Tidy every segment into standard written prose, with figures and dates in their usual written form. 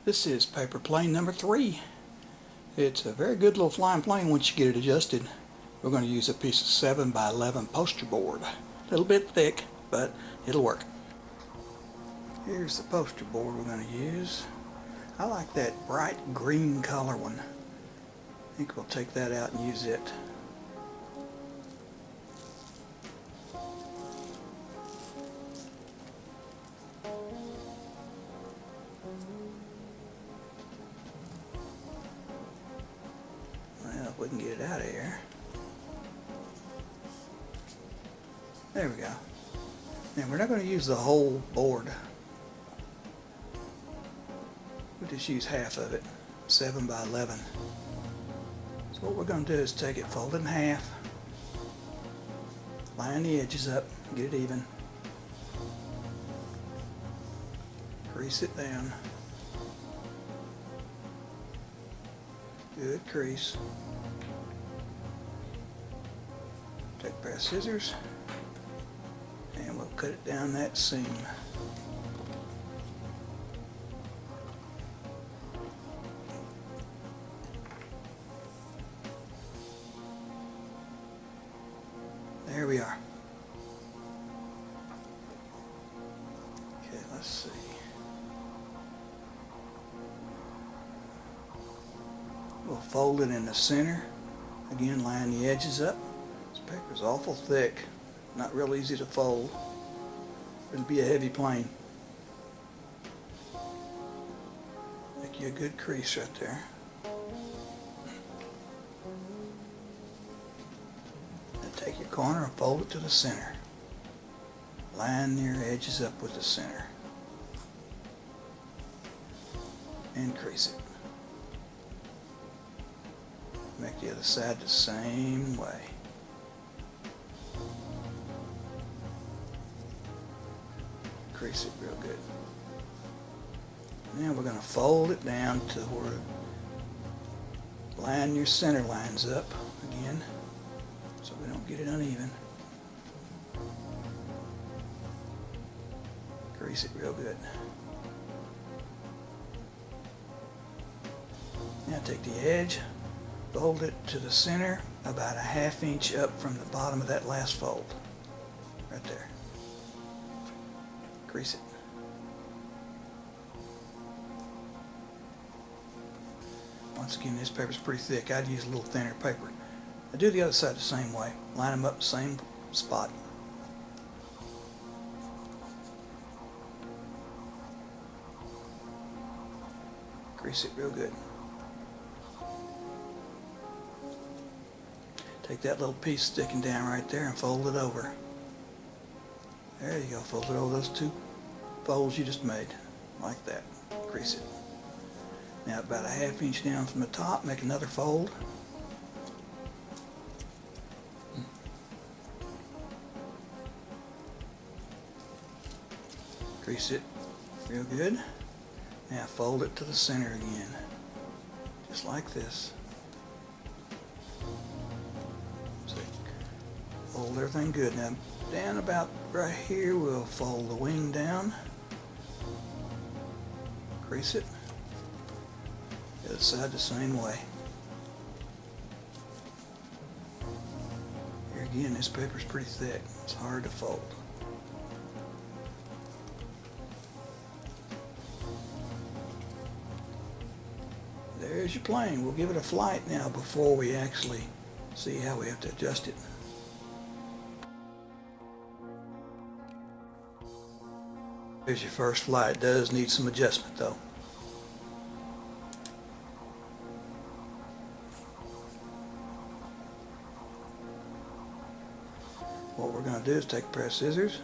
This is paper plane number 3. It's a very good little flying plane once you get it adjusted. We're going to use a piece of 7 by 11 poster board. A little bit thick, but it'll work. Here's the poster board we're going to use. I like that bright green color one. I think we'll take that out and use it. Well, if we can get it out of here. There we go. And we're not going to use the whole board. We'll just use half of it, 7 by 11. So what we're going to do is take it, fold it in half, line the edges up, get it even, crease it down, good crease, take a pair of scissors, and we'll cut it down that seam. There we are. Okay, let's see. We'll fold it in the center. Again, line the edges up. This paper's awful thick. Not real easy to fold. It'll be a heavy plane. Make you a good crease right there. Take your corner and fold it to the center. Line your edges up with the center. And crease it. Make the other side the same way. Crease it real good. Now we're going to fold it down to where line your center lines up again, so we don't get it uneven. Crease it real good. Now take the edge, fold it to the center about a ½ inch up from the bottom of that last fold. Right there. Crease it. Once again, this paper's pretty thick. I'd use a little thinner paper. I do the other side the same way. Line them up the same spot. Grease it real good. Take that little piece sticking down right there and fold it over. There you go. Fold it over those 2 folds you just made. Like that. Crease it. Now about a ½ inch down from the top, make another fold. Crease it real good. Now fold it to the center again, just like this. So fold everything good. Now down about right here, we'll fold the wing down. Crease it. The other side the same way. Here again, this paper's pretty thick. It's hard to fold. There's your plane. We'll give it a flight now before we actually see how we have to adjust it. Here's your first flight. It does need some adjustment though. What we're going to do is take a pair of scissors,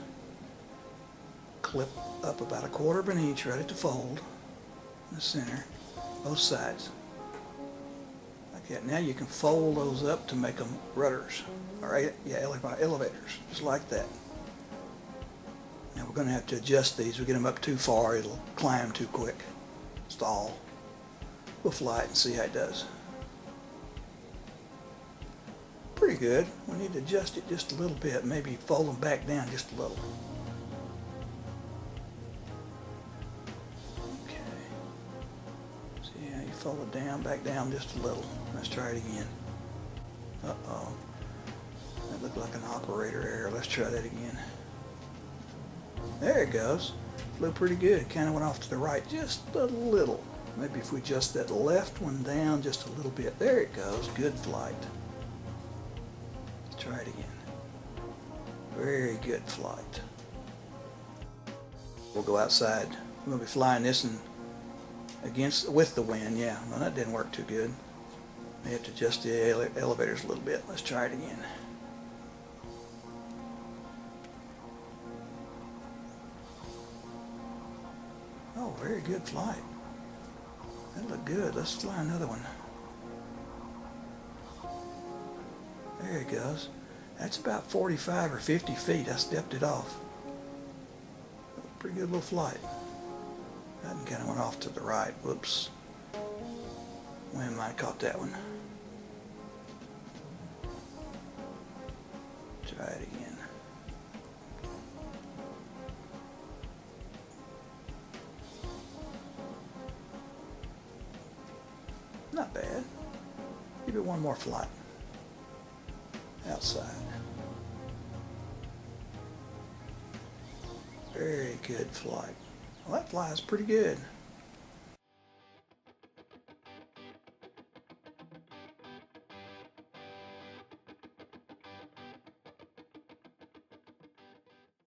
clip up about a quarter of an inch right at the fold in the center, both sides. Like that. Now you can fold those up to make them rudders, or elevators, just like that. Now we're going to have to adjust these. We get them up too far, it'll climb too quick, stall. We'll fly it and see how it does. Pretty good. We need to adjust it just a little bit, maybe fold them back down just a little. Okay. fold it down, back down just a little. Let's try it again. Uh-oh. That looked like an operator error. Let's try that again. There it goes. Flew pretty good. Kind of went off to the right just a little. Maybe if we adjust that left one down just a little bit. There it goes. Good flight. Let's try it again. Very good flight. We'll go outside. We're going to be flying this with the wind. Yeah, well, that didn't work too good. May have to adjust the elevators a little bit. Let's try it again. Oh, very good flight. That looked good. Let's fly another one. There it goes. That's about 45 or 50 feet. I stepped it off. Pretty good little flight. That one kind of went off to the right. Whoops. Wind might have caught that one. Try it again. Not bad. Give it one more flight. Outside. Very good flight. Well, that flies pretty good.